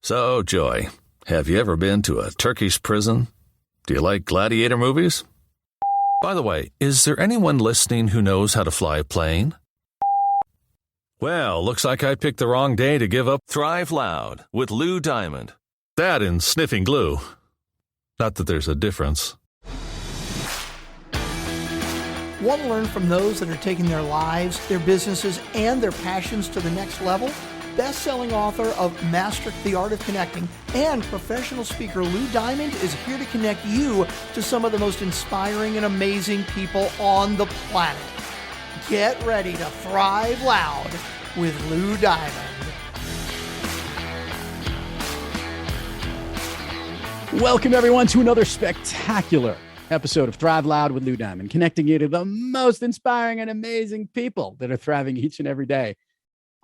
So, Joy, have you ever been to a Turkish prison? Do you like gladiator movies? By the way, is there anyone listening who knows how to fly a plane? Well, looks like I picked the wrong day to give up Thrive Loud with Lou Diamond. That and sniffing glue. Not that there's a difference. Want to learn from those that are taking their lives, their businesses, and their passions to the next level? Best-selling author of Master the Art of Connecting and professional speaker Lou Diamond is here to connect you to some of the most inspiring and amazing people on the planet. Get ready to thrive loud with Lou Diamond. Welcome, everyone, to another spectacular episode of Thrive Loud with Lou Diamond, connecting you to the most inspiring and amazing people that are thriving each and every day.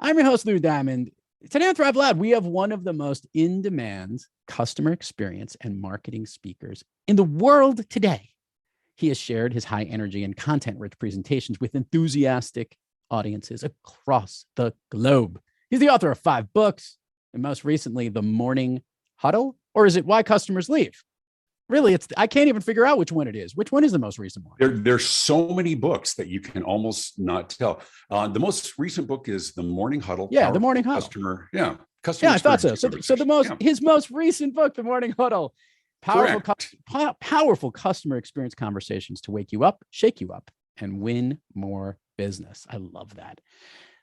I'm your host, Lou Diamond. Today on Thrive Loud, we have one of the most in-demand customer experience and marketing speakers in the world today. He has shared his high energy and content-rich presentations with enthusiastic audiences across the globe. He's the author of 5 books, and most recently, The Morning Huddle, or is it Why Customers Leave? Really, I can't even figure out which one it is. Which one is the most recent one? There's so many books that you can almost not tell. The most recent book is The Morning Huddle. Yeah, The Morning Huddle. Customer. Yeah, I thought so. So his most recent book, The Morning Huddle, powerful customer experience conversations to wake you up, shake you up, and win more business. I love that.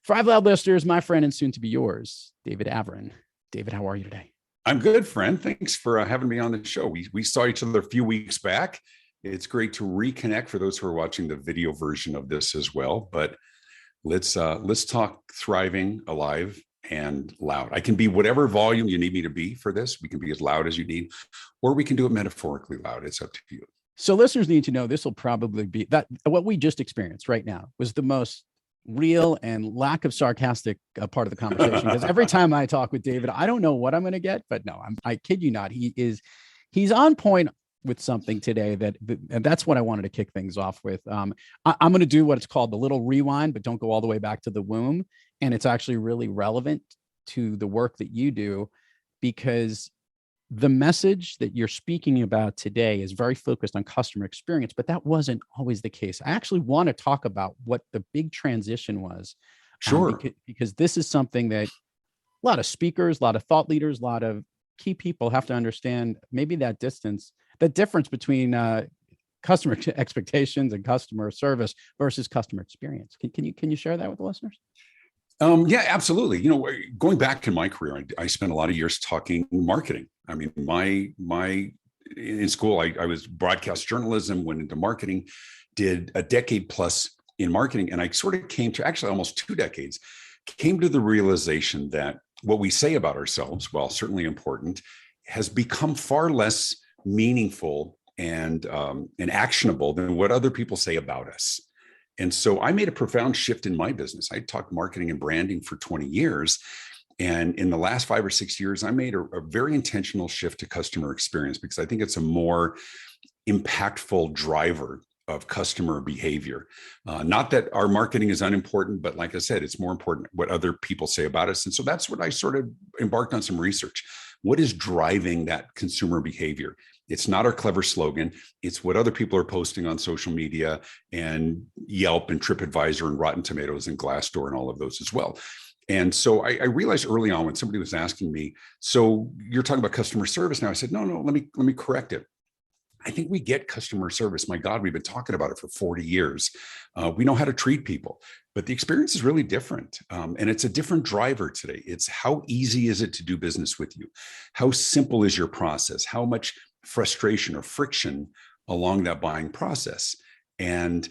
Thrive Loud listeners, my friend and soon to be yours, David Avrin. David, how are you today? I'm good, friend. Thanks for having me on the show. We saw each other a few weeks back. It's great to reconnect for those who are watching the video version of this as well. But let's talk thriving, alive, and loud. I can be whatever volume you need me to be for this. We can be as loud as you need, or we can do it metaphorically loud. It's up to you. So listeners need to know this will probably be that what we just experienced right now was the most real and lack of sarcastic part of the conversation, because every time I talk with David, I don't know what I'm going to get, but no, I kid you not. He's on point with something today and that's what I wanted to kick things off with. I'm going to do what's called the little rewind, but don't go all the way back to the womb. And it's actually really relevant to the work that you do, because the message that you're speaking about today is very focused on customer experience, but that wasn't always the case. I actually want to talk about what the big transition was. Sure. Because this is something that a lot of speakers, a lot of thought leaders, a lot of key people have to understand. Maybe that difference between customer expectations and customer service versus customer experience. Can you share that with the listeners? Yeah, absolutely. You know, going back in my career, I spent a lot of years talking marketing. I mean, in school, I was broadcast journalism, went into marketing, did a decade plus in marketing. And I sort of came to actually almost 2 decades, came to the realization that what we say about ourselves, while certainly important, has become far less meaningful and actionable than what other people say about us. And so I made a profound shift in my business. I talked marketing and branding for 20 years. And in the last 5 or 6 years, I made a very intentional shift to customer experience, because I think it's a more impactful driver of customer behavior. Not that our marketing is unimportant, but like I said, it's more important what other people say about us. And so that's what I sort of embarked on some research. What is driving that consumer behavior? It's not our clever slogan. It's what other people are posting on social media and Yelp and TripAdvisor and Rotten Tomatoes and Glassdoor and all of those as well. And so I realized early on when somebody was asking me, so you're talking about customer service now? I said, no, let me correct it. I think we get customer service. My God, we've been talking about it for 40 years. We know how to treat people, but the experience is really different. And it's a different driver today. It's how easy is it to do business with you? How simple is your process? How much frustration or friction along that buying process? And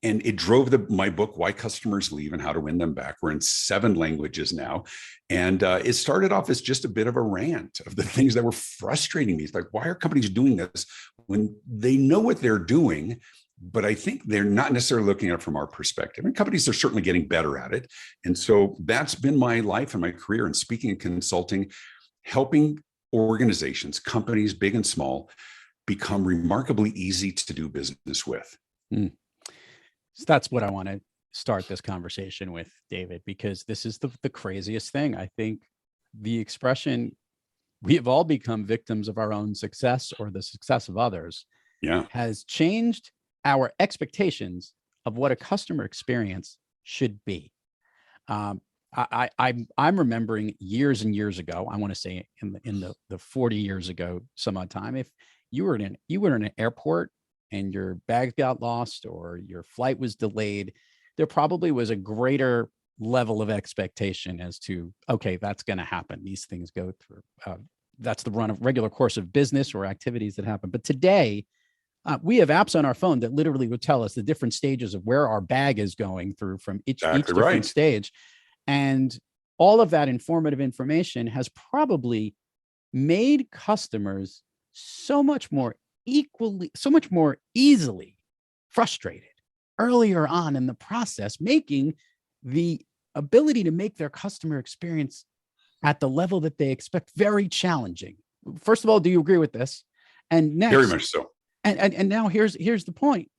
it drove my book, Why Customers Leave and How to Win Them Back. We're in 7 languages now. And it started off as just a bit of a rant of the things that were frustrating me. It's like, why are companies doing this when they know what they're doing? But I think they're not necessarily looking at it from our perspective. And companies are certainly getting better at it. And so that's been my life and my career in speaking and consulting, helping organizations, companies, big and small, become remarkably easy to do business with. So that's what I want to start this conversation with, David, because this is the craziest thing. I think the expression we have all become victims of our own success or the success of others, Yeah. has changed our expectations of what a customer experience should be. I'm remembering years and years ago, I want to say in the 40 years ago, some odd time, if you were in an airport and your bags got lost or your flight was delayed, there probably was a greater level of expectation as to, okay, that's going to happen. These things go through. That's the regular course of business or activities that happen. But today, we have apps on our phone that literally would tell us the different stages of where our bag is going through from each different stage. And all of that informative information has probably made customers so much more easily frustrated earlier on in the process, making the ability to make their customer experience at the level that they expect very challenging. First of all, do you agree with this? And next, very much so. And now here's the point,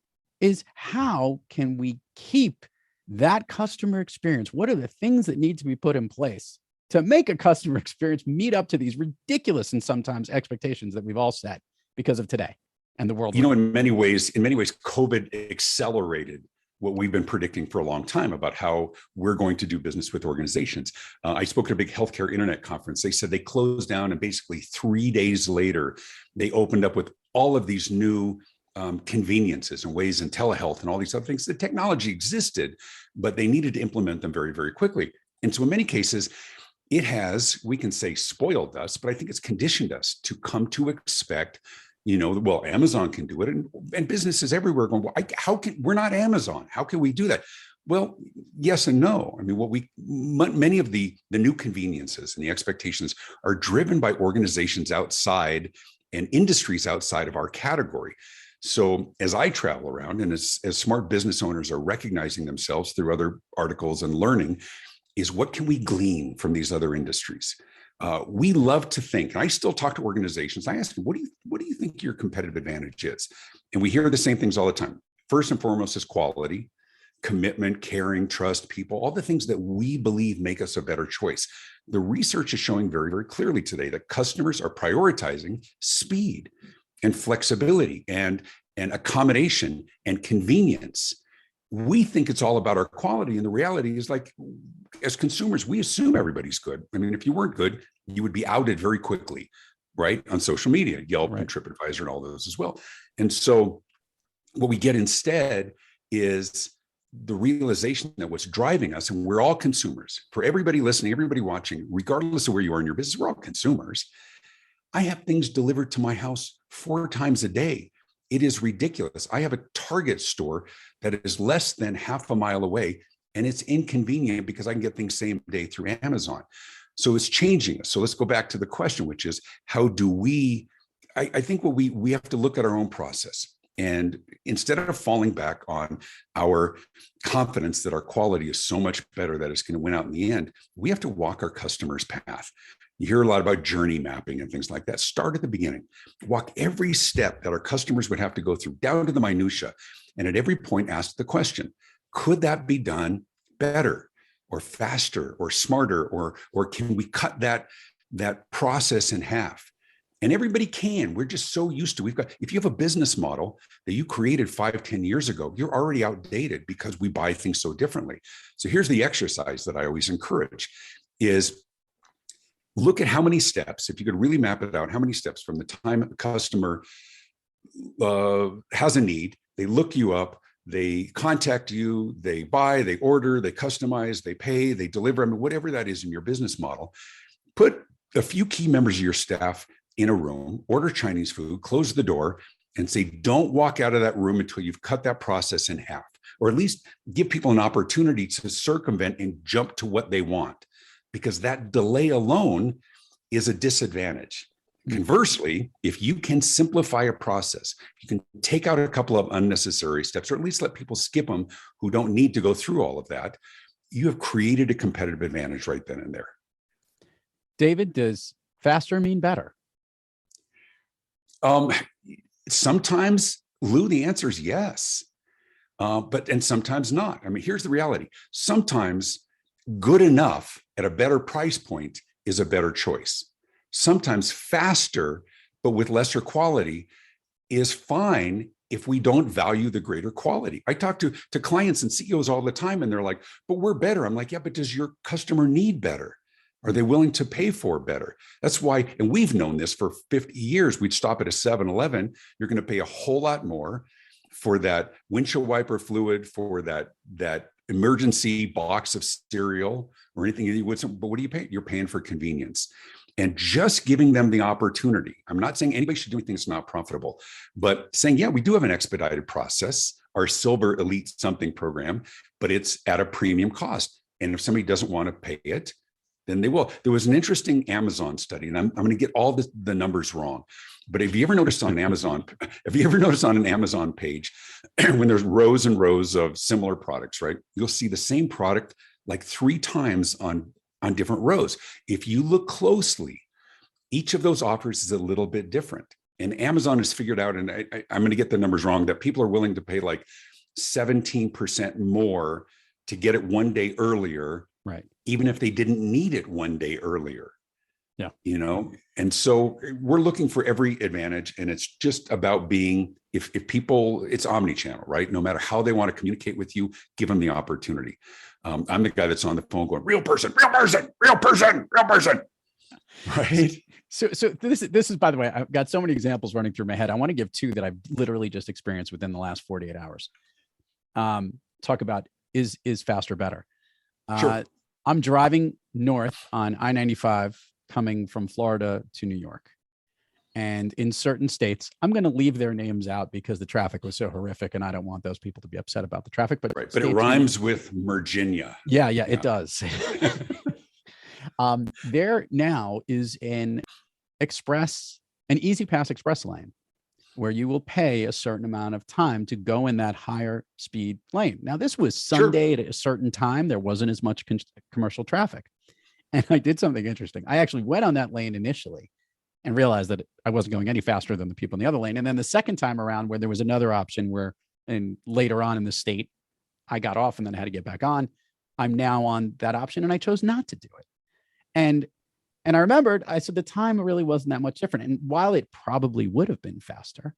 is how can we keep that customer experience? What are the things that need to be put in place to make a customer experience meet up to these ridiculous and sometimes expectations that we've all set because of today and the world? In many ways, COVID accelerated what we've been predicting for a long time about how we're going to do business with organizations. I spoke at a big healthcare internet conference. They said they closed down, and basically 3 days later, they opened up with all of these new conveniences and ways in telehealth and all these other things. The technology existed, but they needed to implement them very, very quickly. And so in many cases, it has, we can say, spoiled us, but I think it's conditioned us to come to expect, well, Amazon can do it, and businesses everywhere going, well, we're not Amazon. How can we do that? Well, yes and no. I mean, many of the new conveniences and the expectations are driven by organizations outside and industries outside of our category. So as I travel around, and as smart business owners are recognizing themselves through other articles and learning, is what can we glean from these other industries? We love to think, and I still talk to organizations. I ask them, what do you think your competitive advantage is? And we hear the same things all the time. First and foremost is quality, commitment, caring, trust, people, all the things that we believe make us a better choice. The research is showing very, very clearly today that customers are prioritizing speed and flexibility and accommodation and convenience. We think it's all about our quality. And the reality is, like, as consumers, we assume everybody's good. I mean, if you weren't good, you would be outed very quickly, right? On social media, Yelp and TripAdvisor and all those as well. And so what we get instead is the realization that what's driving us, and we're all consumers, for everybody listening, everybody watching, regardless of where you are in your business, we're all consumers. I have things delivered to my house 4 times a day. It is ridiculous. I have a Target store that is less than half a mile away, and it's inconvenient because I can get things same day through Amazon. So it's changing us. So let's go back to the question, which is, how do we, I think what we have to look at our own process. And instead of falling back on our confidence that our quality is so much better that it's going to win out in the end, we have to walk our customer's path. You hear a lot about journey mapping and things like that. Start at the beginning. Walk every step that our customers would have to go through, down to the minutia. And at every point, ask the question, could that be done better or faster or smarter? Or can we cut that process in half? And everybody can. We're just so used to, if you have a business model that you created 5-10 years ago, you're already outdated because we buy things so differently. So here's the exercise that I always encourage is, look at how many steps, if you could really map it out, how many steps from the time a customer has a need, they look you up, they contact you, they buy, they order, they customize, they pay, they deliver, I mean, whatever that is in your business model. Put a few key members of your staff in a room, order Chinese food, close the door, and say, don't walk out of that room until you've cut that process in half, or at least give people an opportunity to circumvent and jump to what they want, because that delay alone is a disadvantage. Conversely, if you can simplify a process, you can take out a couple of unnecessary steps, or at least let people skip them who don't need to go through all of that, you have created a competitive advantage right then and there. David, does faster mean better? Sometimes, Lou, the answer is yes, and sometimes not. I mean, here's the reality. Sometimes good enough at a better price point is a better choice. sometimes faster, but with lesser quality is fine if we don't value the greater quality. I talk to clients and CEOs all the time, and they're like, but we're better. I'm like, yeah, but does your customer need better? Are they willing to pay for better? That's why, and we've known this for 50 years, we'd stop at a 7-Eleven, you're going to pay a whole lot more for that windshield wiper fluid, for that emergency box of cereal or anything you would, but what do you pay? You're paying for convenience. And just giving them the opportunity. I'm not saying anybody should do anything that's not profitable, but saying, yeah, we do have an expedited process, our Silver Elite something program, but it's at a premium cost. And if somebody doesn't want to pay it, then they will. There was an interesting Amazon study, and I'm going to get all the numbers wrong. But have you ever noticed on Amazon, an Amazon page, when there's rows and rows of similar products, right? You'll see the same product like 3 times on different rows. If you look closely, each of those offers is a little bit different. And Amazon has figured out, and I'm going to get the numbers wrong, that people are willing to pay like 17% more to get it one day earlier, right? Even if they didn't need it one day earlier. Yeah. And so we're looking for every advantage, and it's just about being, if people, it's omni-channel, right? No matter how they want to communicate with you, give them the opportunity. I'm the guy that's on the phone going, real person, right? So this is, by the way, I've got so many examples running through my head. I want to give 2 that I've literally just experienced within the last 48 hours. Talk about is faster better. Sure. I'm driving north on I-95 coming from Florida to New York. And in certain states, I'm going to leave their names out because the traffic was so horrific, and I don't want those people to be upset about the traffic. But right, but it rhymes with Virginia. Yeah, it does. There now is an easy pass express lane where you will pay a certain amount of time to go in that higher speed lane. Now, this was Sunday at a certain time. There wasn't as much commercial traffic. And I did something interesting. I actually went on that lane initially and realized that I wasn't going any faster than the people in the other lane. And then the second time around, where there was another option and later on in the state, I got off and then had to get back on. I'm now on that option, and I chose not to do it. And I remembered, I said the time really wasn't that much different. And while it probably would have been faster,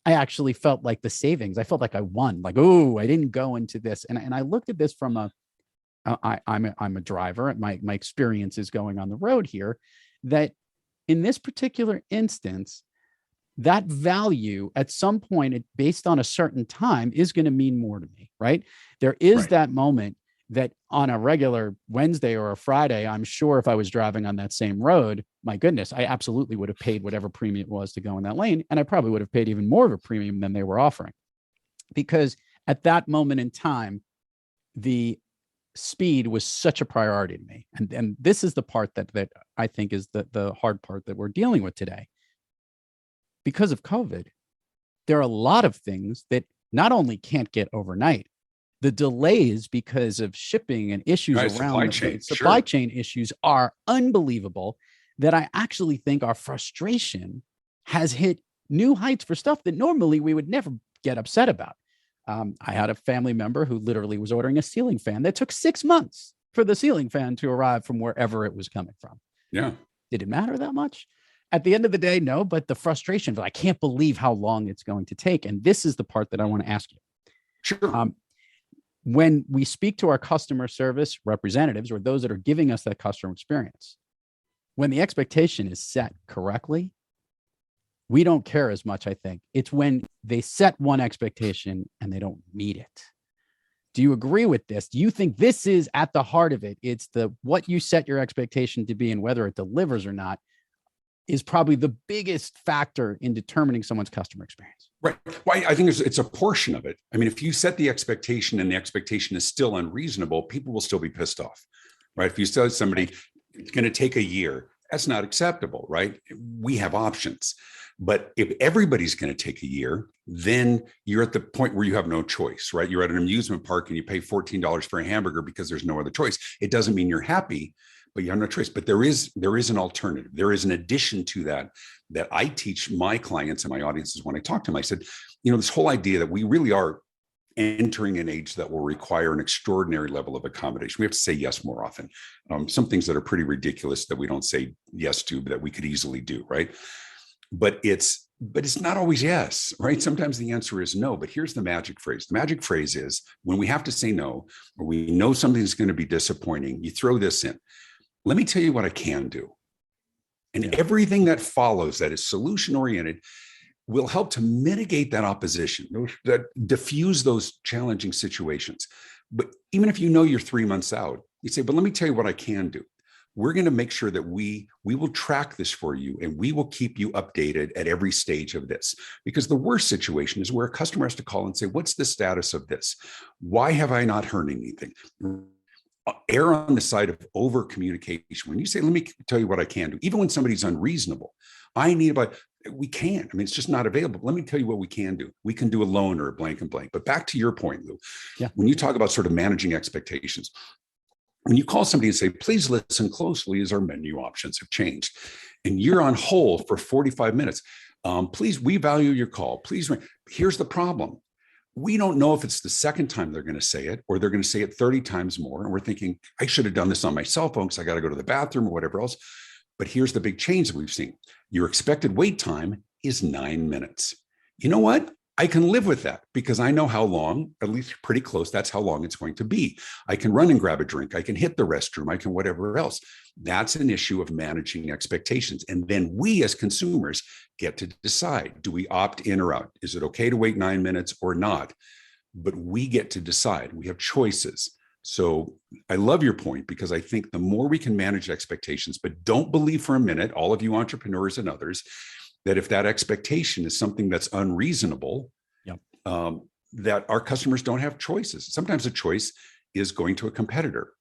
I actually felt like the savings. I felt like I won. Like, oh, I didn't go into this. And I looked at this from I'm a driver. My experience is going on the road here. That in this particular instance, that value at some point, based on a certain time, is going to mean more to me, right? There is that moment that on a regular Wednesday or a Friday, I'm sure if I was driving on that same road, my goodness, I absolutely would have paid whatever premium it was to go in that lane. And I probably would have paid even more of a premium than they were offering. Because at that moment in time, the speed was such a priority to me. And this is the part that I think is the hard part that we're dealing with today. Because of COVID, there are a lot of things that not only can't get overnight, the delays because of shipping and issues around supply chain issues are unbelievable, that I actually think our frustration has hit new heights for stuff that normally we would never get upset about. I had a family member who literally was ordering a ceiling fan that took 6 months for the ceiling fan to arrive from wherever it was coming from. Yeah. Did it matter that much? At the end of the day, no, but the frustration, but I can't believe how long it's going to take. And this is the part that I want to ask you. Sure. When we speak to our customer service representatives, or those that are giving us that customer experience, when the expectation is set correctly, we don't care as much, I think. It's when they set one expectation and they don't meet it. Do you agree with this? Do you think this is at the heart of it? It's what you set your expectation to be, and whether it delivers or not is probably the biggest factor in determining someone's customer experience. Right. Well, I think it's a portion of it. I mean, if you set the expectation and the expectation is still unreasonable, people will still be pissed off, right? If you tell somebody it's going to take a year, that's not acceptable, right? We have options. But if everybody's going to take a year, then you're at the point where you have no choice, right? You're at an amusement park and you pay $14 for a hamburger because there's no other choice. It doesn't mean you're happy, but you have no choice. But there is an alternative. There is an addition to that I teach my clients and my audiences when I talk to them. I said, this whole idea that we really are entering an age that will require an extraordinary level of accommodation. We have to say yes more often. Some things that are pretty ridiculous that we don't say yes to, that we could easily do, right? But it's not always yes, right? Sometimes the answer is no, but here's the magic phrase. The magic phrase is when we have to say no, or we know something's going to be disappointing, you throw this in. Let me tell you what I can do. And everything that follows that is solution oriented will help to mitigate that opposition, that diffuse those challenging situations. But even if you know you're 3 months out, you say, but let me tell you what I can do. We're going to make sure that we will track this for you, and we will keep you updated at every stage of this. Because the worst situation is where a customer has to call and say, what's the status of this? Why have I not heard anything? Err on the side of over communication. When you say, let me tell you what I can do, even when somebody's unreasonable, we can't. I mean, it's just not available. Let me tell you what we can do. We can do a loan or a blank and blank. But back to your point, Lou, when you talk about sort of managing expectations, when you call somebody and say, please listen closely as our menu options have changed, and you're on hold for 45 minutes, please, we value your call. Please, here's the problem. We don't know if it's the second time they're going to say it, or they're going to say it 30 times more. And we're thinking, I should have done this on my cell phone because I got to go to the bathroom or whatever else. But here's the big change that we've seen. Your expected wait time is 9 minutes. You know what? I can live with that because I know how long, at least pretty close, that's how long it's going to be. I can run and grab a drink. I can hit the restroom. I can whatever else. That's an issue of managing expectations. And then we as consumers get to decide, do we opt in or out? Is it okay to wait 9 minutes or not? But we get to decide. We have choices. So I love your point because I think the more we can manage expectations, but don't believe for a minute, all of you entrepreneurs and others, that if that expectation is something that's unreasonable, that our customers don't have choices. Sometimes a choice is going to a competitor.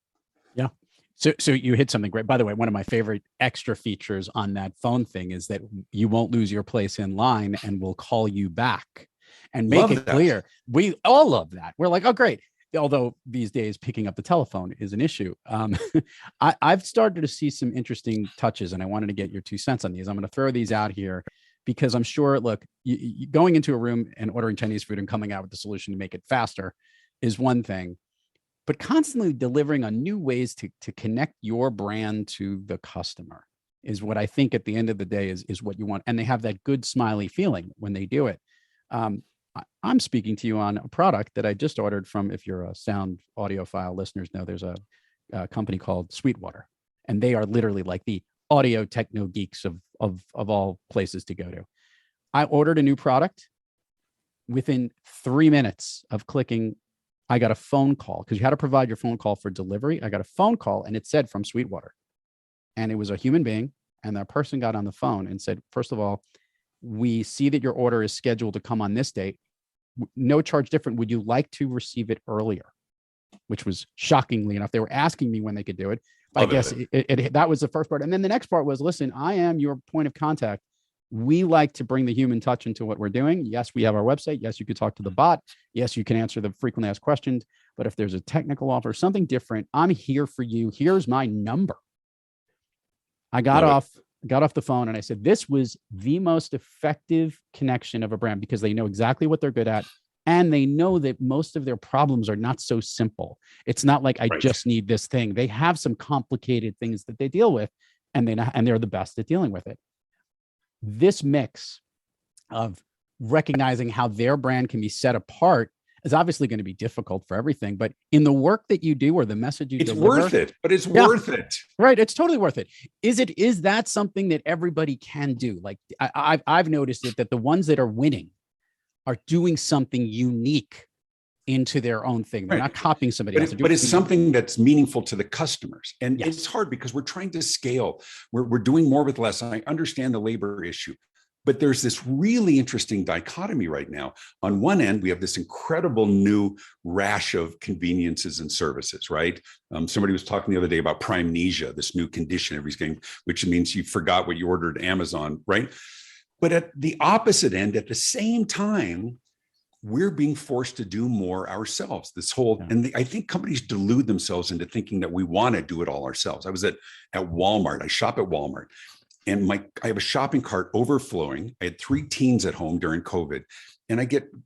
Yeah. So you hit something great. By the way, one of my favorite extra features on that phone thing is that you won't lose your place in line and we'll call you back and make it clear. We all love that. We're like, oh, great. Although these days picking up the telephone is an issue. I've started to see some interesting touches, and I wanted to get your 2 cents on these. I'm going to throw these out here because I'm sure, look, going into a room and ordering Chinese food and coming out with the solution to make it faster is one thing, but constantly delivering on new ways to connect your brand to the customer is what I think at the end of the day is what you want. And they have that good smiley feeling when they do it. I'm speaking to you on a product that I just ordered from, if you're a sound audiophile listeners know, there's a company called Sweetwater, and they are literally like the audio techno geeks of all places to go to. I ordered a new product. Within 3 minutes of clicking, I got a phone call because you had to provide your phone call for delivery. I got a phone call and it said from Sweetwater, and it was a human being. And that person got on the phone and said, first of all, we see that your order is scheduled to come on this date. No charge different. Would you like to receive it earlier? Which was shockingly enough. They were asking me when they could do it. I guess that was the first part. And then the next part was, listen, I am your point of contact. We like to bring the human touch into what we're doing. Yes, we have our website. Yes, you could talk to the bot. Yes, you can answer the frequently asked questions. But if there's a technical offer, something different, I'm here for you. Here's my number. I got off the phone and I said, this was the most effective connection of a brand because they know exactly what they're good at. And they know that most of their problems are not so simple. It's not like I just need this thing. They have some complicated things that they deal with, and they're the best at dealing with it. This mix of recognizing how their brand can be set apart is obviously going to be difficult for everything, but in the work that you do or the message you deliver, worth it, but it's worth it. Right. It's totally worth it. Is that something that everybody can do? Like I've noticed it that the ones that are winning are doing something unique into their own thing. They're not copying somebody else. But it's something that's meaningful to the customers. And it's hard because we're trying to scale. We're doing more with less. I understand the labor issue. But there's this really interesting dichotomy right now. On one end, we have this incredible new rash of conveniences and services, right? Somebody was talking the other day about primemnesia, this new condition everybody's getting, which means you forgot what you ordered at Amazon, right? But at the opposite end, at the same time, we're being forced to do more ourselves. I think companies delude themselves into thinking that we want to do it all ourselves. I was at Walmart. I shop at Walmart. and I have a shopping cart overflowing. I had 3 teens at home during COVID, and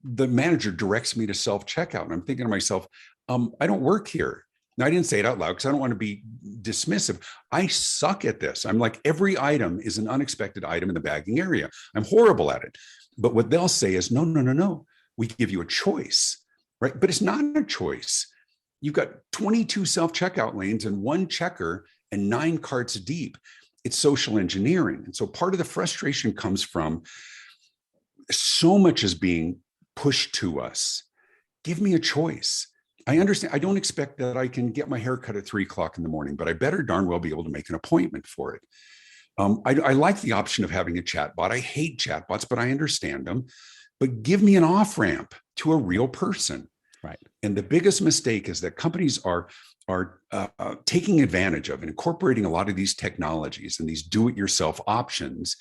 the manager directs me to self-checkout. And I'm thinking to myself, I don't work here. Now, I didn't say it out loud because I don't want to be dismissive. I suck at this. I'm like, every item is an unexpected item in the bagging area. I'm horrible at it. But what they'll say is, no, no, no, no. We give you a choice, right? But it's not a choice. You've got 22 self-checkout lanes and 1 checker and 9 carts deep. It's social engineering. And so part of the frustration comes from so much is being pushed to us. Give me a choice. I understand. I don't expect that I can get my hair cut at 3 o'clock in the morning, but I better darn well be able to make an appointment for it. I like the option of having a chatbot. I hate chatbots, but I understand them. But give me an off-ramp to a real person. Right. And the biggest mistake is that companies are taking advantage of and incorporating a lot of these technologies and these do-it-yourself options,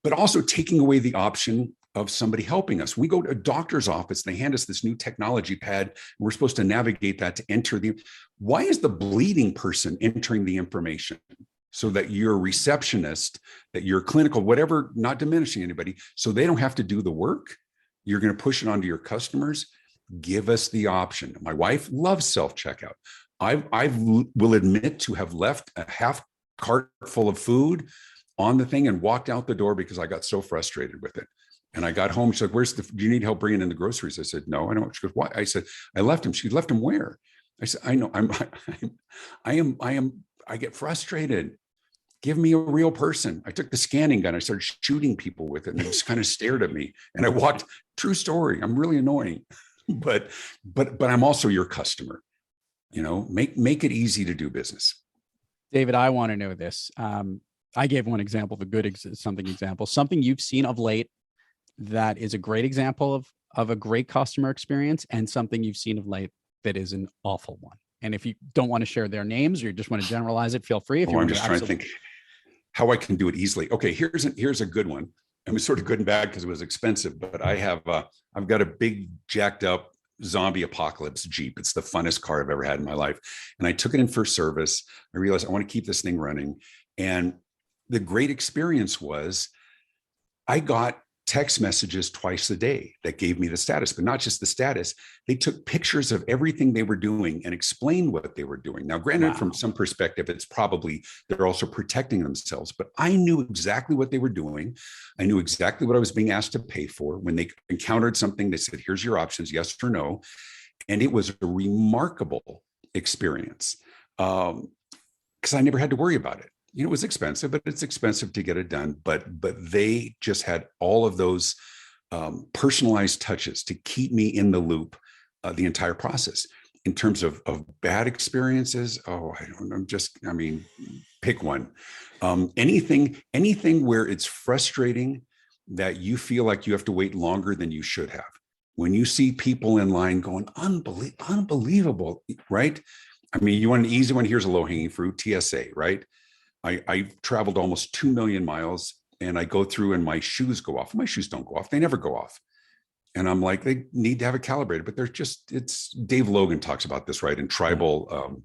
but also taking away the option of somebody helping us. We go to a doctor's office, they hand us this new technology pad, and we're supposed to navigate that to enter why is the bleeding person entering the information? So that your receptionist, that your clinical, whatever, not diminishing anybody, so they don't have to do the work. You're going to push it onto your customers. Give us the option. My wife loves self-checkout. I will admit to have left a half cart full of food on the thing and walked out the door because I got so frustrated with it. And I got home. She said, do you need help bringing in the groceries? I said, no, I don't. She goes, why? I said, I left him. She left him where? I said, I know, I get frustrated. Give me a real person. I took the scanning gun. I started shooting people with it, and they just kind of stared at me. And I walked. True story. I'm really annoying, but I'm also your customer. You know, make it easy to do business. David, I want to know this. I gave one example of a good something you've seen of late that is a great example of a great customer experience, and something you've seen of late that is an awful one. And if you don't want to share their names or you just want to generalize it, feel free. I'm just trying to think how I can do it easily. Okay, here's a good one. I mean, sort of good and bad because it was expensive, but I've got a big jacked up zombie apocalypse Jeep. It's the funnest car I've ever had in my life. And I took it in for service. I realized I want to keep this thing running. And the great experience was I got text messages twice a day that gave me the status, but not just the status. They took pictures of everything they were doing and explained what they were doing. Now, granted, from some perspective, it's probably they're also protecting themselves, but I knew exactly what they were doing. I knew exactly what I was being asked to pay for. When they encountered something, they said, here's your options, yes or no. And it was a remarkable experience because I never had to worry about it. You know, it was expensive, but it's expensive to get it done. But they just had all of those personalized touches to keep me in the loop the entire process. In terms of bad experiences, pick one. Anything where it's frustrating that you feel like you have to wait longer than you should have. When you see people in line going, unbelievable, right? I mean, you want an easy one, here's a low-hanging fruit, TSA, right? I traveled almost 2 million miles, and I go through and my shoes go off. My shoes don't go off. They never go off. And I'm like, they need to have it calibrated, but it's Dave Logan talks about this, right? In tribal,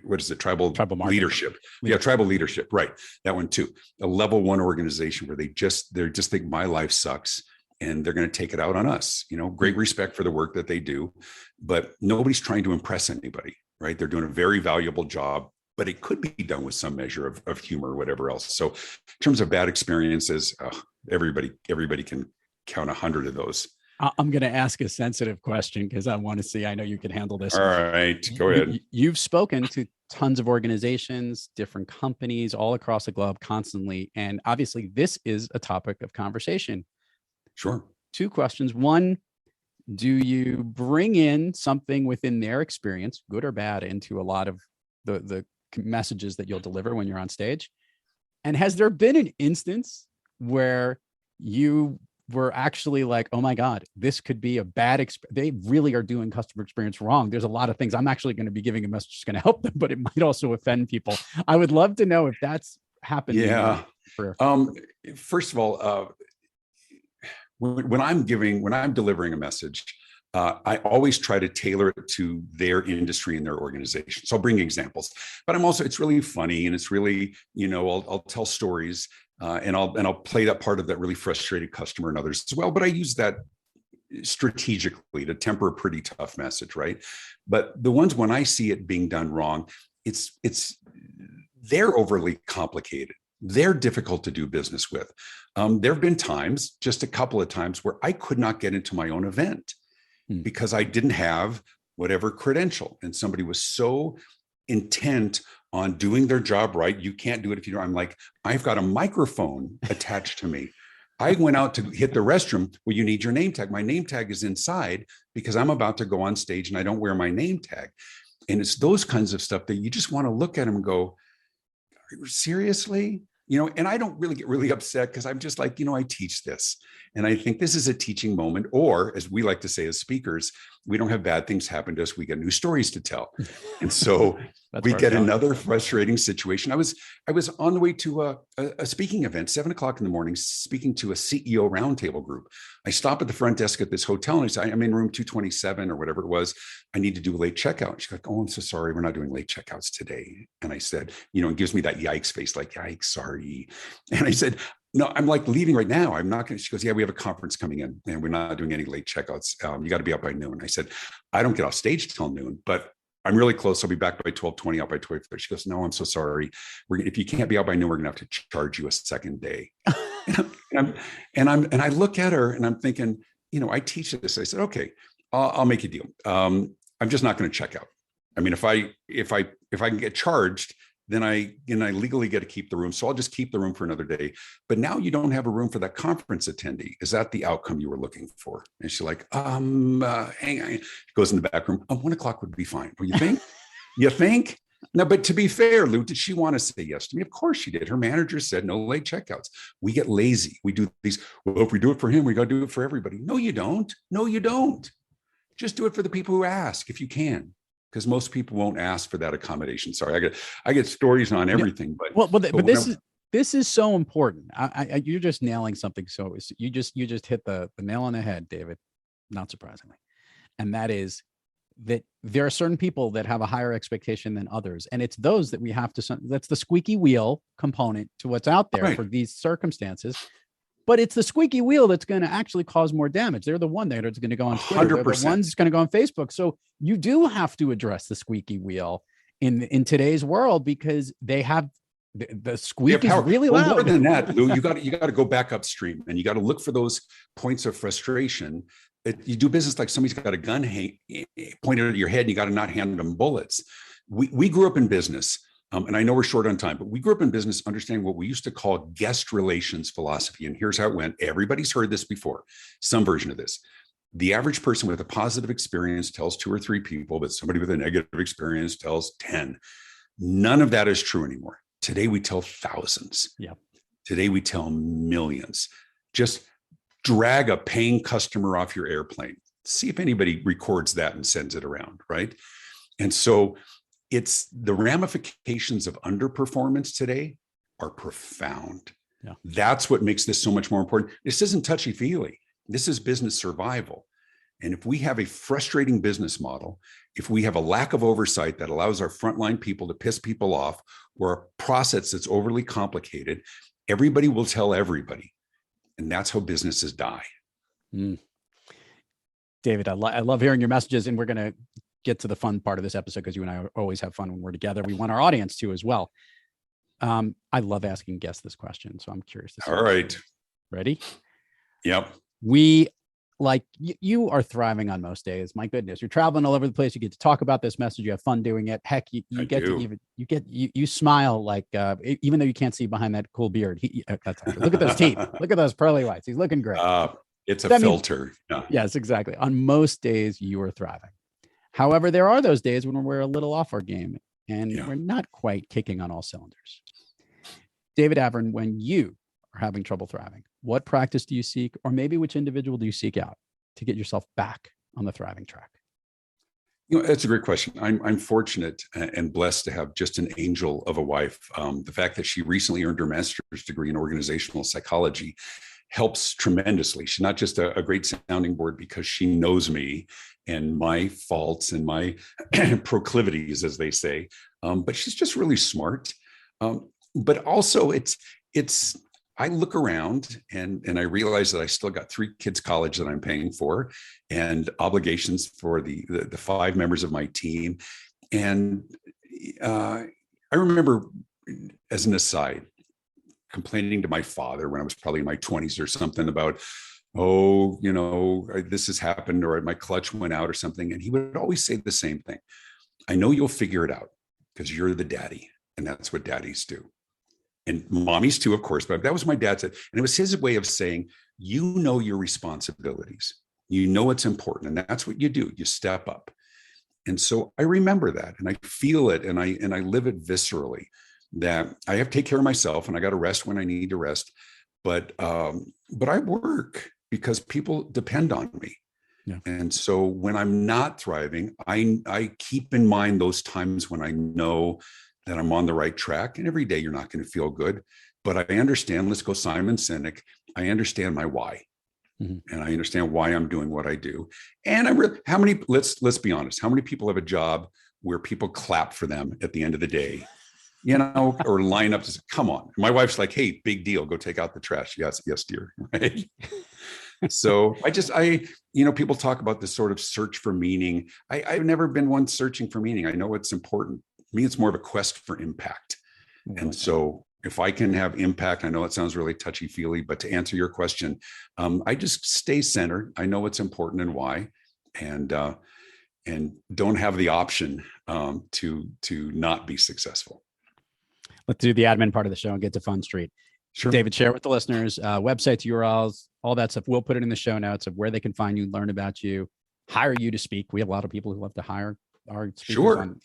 what is it? Tribal leadership. Yeah. Tribal leadership. Right. That one too. A level 1 organization where they just think my life sucks and they're going to take it out on us. You know, great respect for the work that they do, but nobody's trying to impress anybody, right? They're doing a very valuable job, but it could be done with some measure of humor or whatever else. So in terms of bad experiences, everybody can count 100 of those. I'm going to ask a sensitive question because I want to see, I know you can handle this. All right, go ahead. You've spoken to tons of organizations, different companies all across the globe constantly. And obviously this is a topic of conversation. Sure. 2 questions. One, do you bring in something within their experience, good or bad, into a lot of the messages that you'll deliver when you're on stage? And has there been an instance where you were actually like, oh my God, this could be a bad experience. They really are doing customer experience wrong. There's a lot of things I'm actually going to be giving a message that's going to help them, but it might also offend people. I would love to know if that's happened. Yeah. First of all, when I'm delivering a message, I always try to tailor it to their industry and their organization. So I'll bring examples, but it's really funny, and it's really, I'll tell stories, and I'll play that part of that really frustrated customer and others as well. But I use that strategically to temper a pretty tough message, right? But the ones when I see it being done wrong, they're overly complicated. They're difficult to do business with. There have been times, just a couple of times, where I could not get into my own event because I didn't have whatever credential. And somebody was so intent on doing their job right. You can't do it if you don't. I'm like, I've got a microphone attached to me. I went out to hit the restroom. Well, you need your name tag. My name tag is inside because I'm about to go on stage and I don't wear my name tag. And it's those kinds of stuff that you just want to look at them and go, seriously? And I don't really get really upset because I'm just like, I teach this. And I think this is a teaching moment, or as we like to say as speakers, we don't have bad things happen to us. We get new stories to tell. And so we get another frustrating situation. I was on the way to a speaking event, 7:00 in the morning, speaking to a CEO roundtable group. I stop at the front desk at this hotel and I say, I'm in room 227 or whatever it was. I need to do a late checkout. She's like, oh, I'm so sorry. We're not doing late checkouts today. And I said, it gives me that yikes face, like, yikes, sorry. And I said, no, I'm like leaving right now. I'm not going to, she goes, yeah, we have a conference coming in and we're not doing any late checkouts. You got to be out by noon. I said, I don't get off stage till noon, but I'm really close. I'll be back by 12:20, out by 12:30. She goes, no, I'm so sorry. If you can't be out by noon, we're going to have to charge you a second day. and I look at her and I'm thinking, I teach this. I said, okay, I'll make a deal. I'm just not going to check out. I mean, if I can get charged, then I legally get to keep the room. So I'll just keep the room for another day. But now you don't have a room for that conference attendee. Is that the outcome you were looking for? And she's like, hang on. She goes in the back room. 1:00 would be fine. Well, you think? You think? No, but to be fair, Lou, did she want to say yes to me? Of course she did. Her manager said no late checkouts. We get lazy. We do these. Well, if we do it for him, we got to do it for everybody. No, you don't. No, you don't. Just do it for the people who ask if you can. Because most people won't ask for that accommodation. Sorry, I get stories on everything, but this is so important. You're just nailing something. So you just hit the nail on the head, David. Not surprisingly, and that is that there are certain people that have a higher expectation than others, and it's those that we have to. That's the squeaky wheel component to what's out there for these circumstances. But it's the squeaky wheel that's going to actually cause more damage. They're the one that's going to go on Twitter. 100%. They're the ones that's going to go on Facebook. So you do have to address the squeaky wheel in today's world because they have the squeak is really loud. More than that, Lou, you got to go back upstream and you got to look for those points of frustration. You do business like somebody's got a gun pointed at your head and you got to not hand them bullets. We grew up in business. And I know we're short on time, but we grew up in business understanding what we used to call guest relations philosophy. And here's how it went. Everybody's heard this before, some version of this. The average person with a positive experience tells 2 or 3 people, but somebody with a negative experience tells 10. None of that is true anymore. Today, we tell thousands. Yeah. Today, we tell millions. Just drag a paying customer off your airplane. See if anybody records that and sends it around, right? And so it's the ramifications of underperformance today are profound. Yeah. That's what makes this so much more important. This isn't touchy-feely. This is business survival. And if we have a frustrating business model, if we have a lack of oversight that allows our frontline people to piss people off, or a process that's overly complicated, everybody will tell everybody. And that's how businesses die. David, I love hearing your messages, and we're going to get to the fun part of this episode because you and I always have fun when we're together. We want our audience to as well. I love asking guests this question, so I'm curious. All right. Ready? Yep. We like you are thriving on most days. My goodness, you're traveling all over the place. You get to talk about this message. You have fun doing it. Heck, you smile like even though you can't see behind that cool beard. Look at those teeth. Look at those pearly whites. He's looking great. It's a filter. Yeah. Yes, exactly. On most days, you are thriving. However, there are those days when we're a little off our game and we're not quite kicking on all cylinders. David Avrin, when you are having trouble thriving, what practice do you seek, or maybe which individual do you seek out to get yourself back on the thriving track? That's a great question. I'm fortunate and blessed to have just an angel of a wife. The fact that she recently earned her master's degree in organizational psychology helps tremendously. She's not just a great sounding board because she knows me and my faults and my proclivities, as they say, but she's just really smart. But also it's I look around and I realize that I still got 3 kids' college that I'm paying for and obligations for the 5 members of my team. And I remember, as an aside, complaining to my father when I was probably in my 20s or something about, oh, this has happened, or my clutch went out or something. And he would always say the same thing. I know you'll figure it out because you're the daddy. And that's what daddies do. And mommies too, of course, but that was my dad's. And it was his way of saying, you know your responsibilities. You know what's important. And that's what you do. You step up. And so I remember that and I feel it and I live it viscerally, that I have to take care of myself and I got to rest when I need to rest. But I work because people depend on me. Yeah. And so when I'm not thriving, I keep in mind those times when I know that I'm on the right track. And every day you're not going to feel good, but I understand, let's go Simon Sinek. I understand my why. Mm-hmm. And I understand why I'm doing what I do. And let's be honest, how many people have a job where people clap for them at the end of the day, or line up to say, come on. My wife's like, hey, big deal. Go take out the trash. Yes, dear. Right. So people talk about this sort of search for meaning. I've never been one searching for meaning. I know it's important. To me, it's more of a quest for impact. And so if I can have impact, I know it sounds really touchy-feely, but to answer your question, I just stay centered. I know what's important and why, and don't have the option to not be successful. Let's do the admin part of the show and get to Fun Street. Sure. David, share with the listeners, websites, URLs, all that stuff. We'll put it in the show notes of where they can find you, learn about you, hire you to speak. We have a lot of people who love to hire our speakers. Sure. And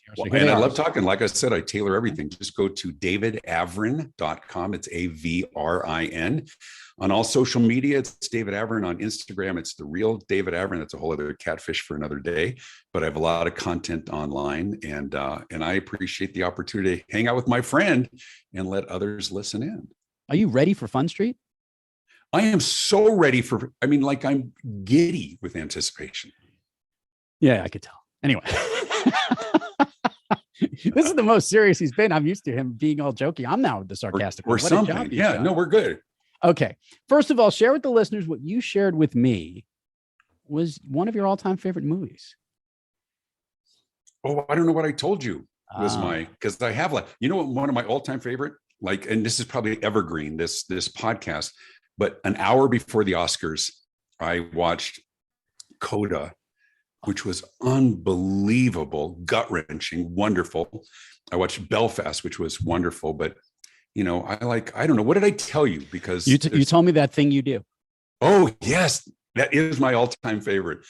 I love talking. Like I said, I tailor everything. Just go to davidavrin.com. It's Avrin. On all social media, it's David Avrin. On Instagram, it's the real David Avrin. That's a whole other catfish for another day. But I have a lot of content online, and I appreciate the opportunity to hang out with my friend and let others listen in. Are you ready for Fun Street? I am so ready I'm giddy with anticipation. Yeah, I could tell. Anyway. This is the most serious he's been. I'm used to him being all jokey. I'm now the sarcastic. Or something. Yeah, no, we're good. Okay. First of all, share with the listeners what you shared with me was one of your all-time favorite movies. Oh, I don't know what I told you was because I have what one of my all-time favorite, and this is probably evergreen, this podcast, but an hour before the Oscars, I watched Coda, which was unbelievable, gut-wrenching, wonderful. I watched Belfast, which was wonderful, but I don't know. What did I tell you? Because you told me That Thing You Do. Oh, yes. That is my all-time favorite.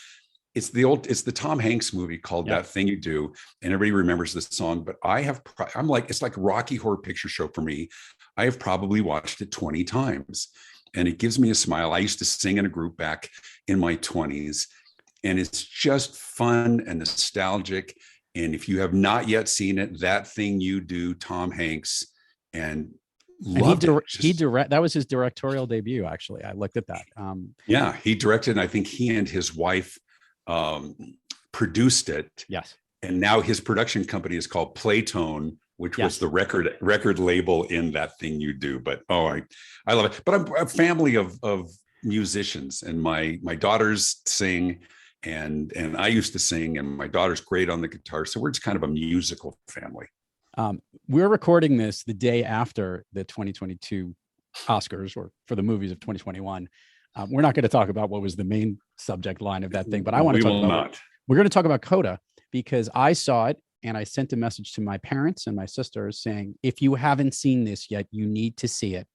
It's the Tom Hanks movie called That Thing You Do. And everybody remembers this song, but it's like Rocky Horror Picture Show for me. I have probably watched it 20 times and it gives me a smile. I used to sing in a group back in my 20s. And it's just fun and nostalgic. And if you have not yet seen it, That Thing You Do, Tom Hanks, and that was his directorial debut. Actually, I looked at that. Yeah, he directed, and I think he and his wife produced it. Yes. And now his production company is called Playtone, which was the record label in That Thing You Do. But I love it. But I'm a family of musicians, and my daughters sing. And I used to sing, and my daughter's great on the guitar. So we're just kind of a musical family. We're recording this the day after the 2022 Oscars, or for the movies of 2021. We're not going to talk about what was the main subject line of that thing, but I want to talk about. We're going to talk about Coda because I saw it and I sent a message to my parents and my sisters saying, if you haven't seen this yet, you need to see it.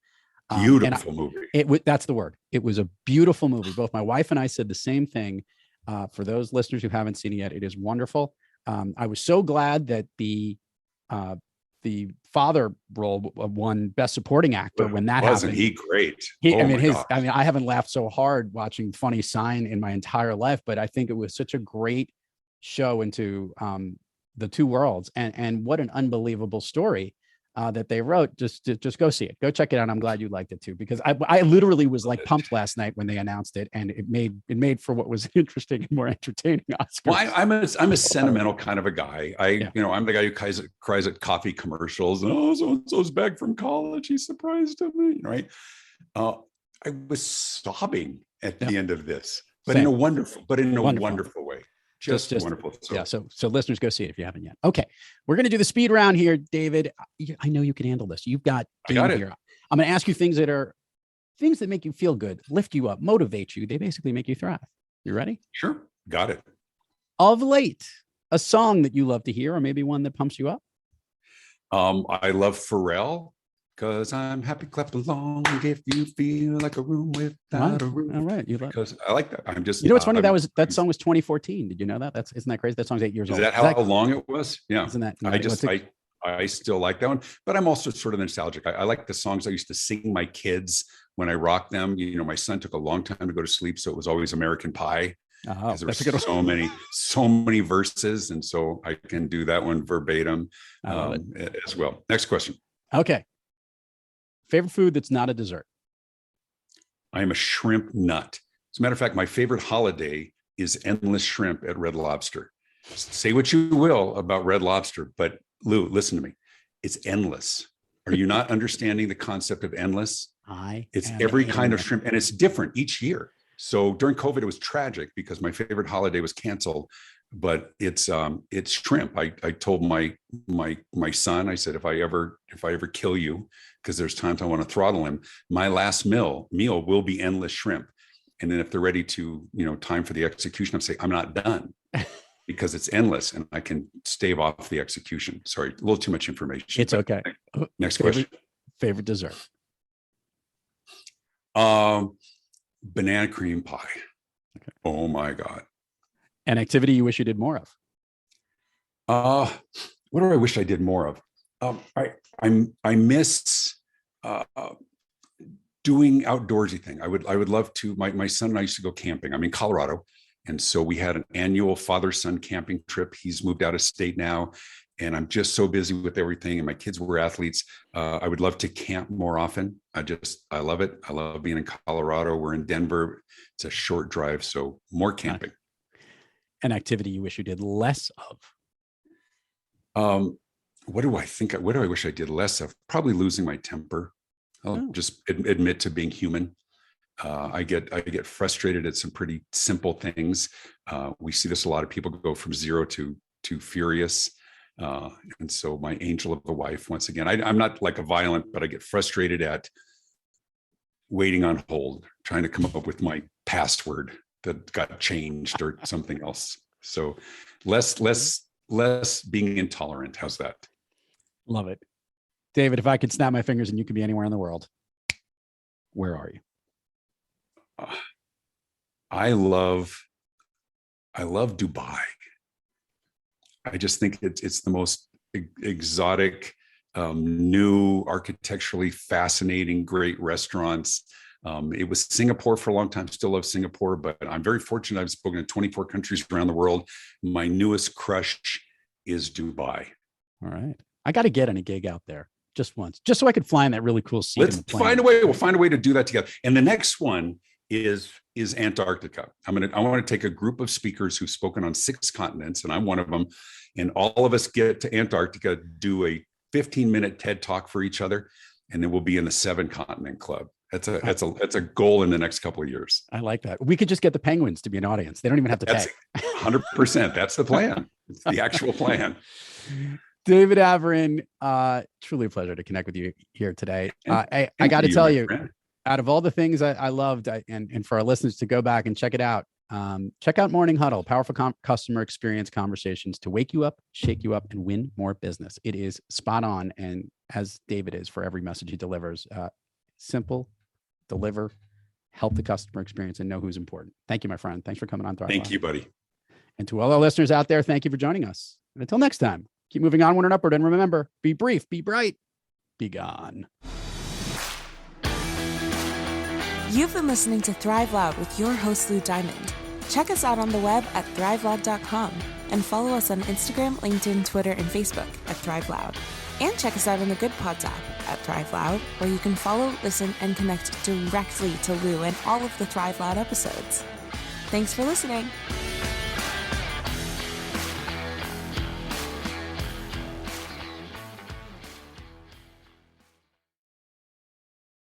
Beautiful movie. That's the word. It was a beautiful movie. Both my wife and I said the same thing. For those listeners who haven't seen it yet, it is wonderful. I was so glad that the father role won Best Supporting Actor when that happened. Wasn't he great? I haven't laughed so hard watching Funny Sign in my entire life, but I think it was such a great show into the two worlds, and what an unbelievable story. that they wrote. Just go see it. Go check it out. I'm glad you liked it too, because I literally was like pumped last night when they announced it, and it made for what was interesting and more entertaining Oscars. Well, I'm a sentimental kind of a guy. I'm the guy who cries at coffee commercials. Oh, so-and-so's back from college. He's surprised at me, right? I was sobbing at the end of this, but in a wonderful way. Just wonderful. So listeners, go see it if you haven't yet. Okay, we're going to do the speed round here, David. I know you can handle this. You've got I got it. Here. I'm going to ask you things that make you feel good, lift you up, motivate you. They basically make you thrive. You ready? Sure. Got it. Of late, a song that you love to hear, or maybe one that pumps you up? I love Pharrell. Because I'm happy, clap along if you feel like a room without a roof. All right, because I like that. I'm just. You know what's funny? That song was 2014. Did you know that? Isn't that crazy? That song's 8 years old. Is that how long it was? Yeah. Isn't that? I still like that one, but I'm also sort of nostalgic. I like the songs I used to sing my kids when I rocked them. My son took a long time to go to sleep, so it was always American Pie. Because there were so many verses, and so I can do that one verbatim as well. Next question. Okay. Favorite food that's not a dessert? I am a shrimp nut. As a matter of fact, my favorite holiday is endless shrimp at Red Lobster. Say what you will about Red Lobster, but Lou, listen to me. It's endless. Are you not understanding the concept of endless? It's every kind of shrimp, and it's different each year. So during COVID, it was tragic because my favorite holiday was canceled. But it's shrimp. I told my son, I said, if I ever kill you, because there's times I want to throttle him, my last meal will be endless shrimp. And then if they're ready to, time for the execution, I'm saying, I'm not done because it's endless and I can stave off the execution. Sorry, a little too much information. It's okay. Next question. Favorite dessert? Banana cream pie. Okay. Oh my God. An activity you wish you did more of? What do I wish I did more of? I miss doing outdoorsy thing. I would love to. My son and I used to go camping. I'm in Colorado, and so we had an annual father-son camping trip. He's moved out of state now, and I'm just so busy with everything. And my kids were athletes. I would love to camp more often. I love it. I love being in Colorado. We're in Denver. It's a short drive, so more camping. An activity you wish you did less of? What do I wish I did less of? Probably losing my temper. I'll just admit to being human. I get frustrated at some pretty simple things. We see this a lot of people go from zero to furious. And so my angel of a wife, once again, I'm not like a violent, but I get frustrated at waiting on hold, trying to come up with my password that got changed or something else. So less being intolerant. How's that? Love it. David, if I could snap my fingers and you could be anywhere in the world, where are you? I love Dubai. I just think it's the most exotic, new, architecturally fascinating, great restaurants. It was Singapore for a long time, still love Singapore, but I'm very fortunate. I've spoken to 24 countries around the world. My newest crush is Dubai. All right. I got to get on a gig out there just once, just so I could fly in that really cool seat. Let's find a way. We'll find a way to do that together. And the next one is Antarctica. I want to take a group of speakers who've spoken on 6 continents, and I'm one of them. And all of us get to Antarctica, do a 15-minute TED talk for each other, and then we'll be in the 7-continent club. That's a goal in the next couple of years. I like that. We could just get the Penguins to be an audience. They don't even have to pay. 100%. That's the plan. It's the actual plan. David Avrin, truly a pleasure to connect with you here today. I got to tell you, out of all the things I loved, and for our listeners to go back and check it out, check out Morning Huddle, powerful customer experience conversations to wake you up, shake you up, and win more business. It is spot on, and as David is for every message he delivers, simple, deliver, help the customer experience, and know who's important. Thank you, my friend. Thanks for coming on. Thank you, buddy. And to all our listeners out there, thank you for joining us. And until next time, keep moving onward and upward. And remember, be brief, be bright, be gone. You've been listening to Thrive Loud with your host, Lou Diamond. Check us out on the web at thriveloud.com and follow us on Instagram, LinkedIn, Twitter, and Facebook at Thrive Loud. And check us out on the Good Pods app at Thrive Loud, where you can follow, listen, and connect directly to Lou and all of the Thrive Loud episodes. Thanks for listening.